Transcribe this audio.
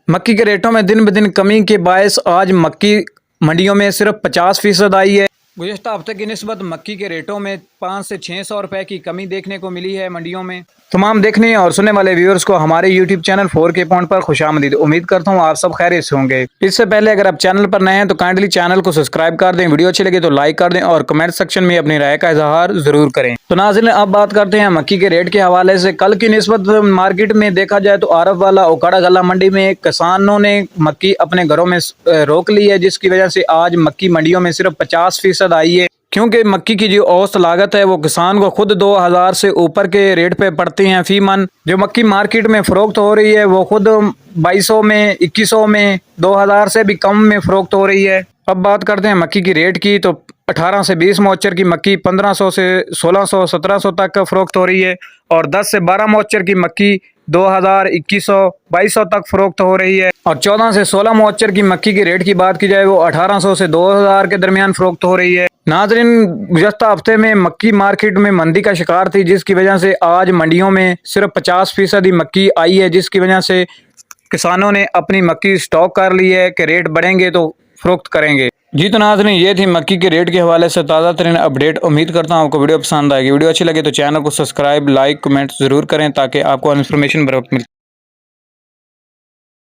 मक्की के रेटों में दिन ब दिन कमी के बायस आज मक्की मंडियों में सिर्फ 50% आई है। गुज़श्ता हफ्ते की निस्बत मक्की के रेटों में 500 से 600 रुपए की कमी देखने को मिली है मंडियों में। तमाम देखने और सुनने वाले व्यूअर्स को हमारे यूट्यूब चैनल 4K पॉइंट पर खुशामदीद। उम्मीद करता हूँ आप सब खैरियत से होंगे। इससे पहले अगर आप चैनल पर नए हैं तो काइंडली चैनल को सब्सक्राइब कर दें, वीडियो अच्छी लगे तो लाइक कर दें और कमेंट सेक्शन में अपनी राय का इजहार जरूर करें। तो नाज़रीन, अब बात करते हैं मक्की के रेट के हवाले से। कल की निस्बत मार्केट में देखा जाए तो आरफ वाला ओकाड़ा गला मंडी में किसानों ने मक्की अपने घरों में रोक ली है, जिसकी वजह से आज मक्की मंडियों में सिर्फ 50% आई है। क्योंकि मक्की की जो औसत लागत है वो किसान को खुद 2000 से ऊपर के रेट पे पड़ती हैं फी मन। जो मक्की मार्केट में फरोख्त हो रही है वो खुद 2200 में, 2100 में, 2000 से भी कम में फरोख्त हो रही है। अब बात करते हैं मक्की की रेट की, तो 18 से 20 मौचर की मक्की 1500 से 1600, 1700 तक फरोख्त हो रही है और 10 से 12 मौचर की मक्की 2000, 2100, 2200 तक फरोख्त हो रही है। और 14 से 16 मौचर की मक्की के रेट की बात की जाए वो 1800 से 2000 के दरमियान फरोख्त हो रही है। नाज़रीन, गुज़श्ता हफ्ते में मक्की मार्केट में मंदी का शिकार थी, जिसकी वजह से आज मंडियों में सिर्फ 50% ही मक्की आई है, जिसकी वजह से किसानों ने अपनी मक्की स्टॉक कर ली है कि रेट बढ़ेंगे तो फरोख्त करेंगे। जी तो नाज़रीन, ये थी मक्की के रेट के हवाले से ताज़ा तरीन अपडेट। उम्मीद करता हूँ आपको वीडियो पसंद आएगी। वीडियो अच्छी लगे तो चैनल को सब्सक्राइब, लाइक, कमेंट जरूर करें ताकि आपको इन्फॉर्मेशन बर वक्त मिले।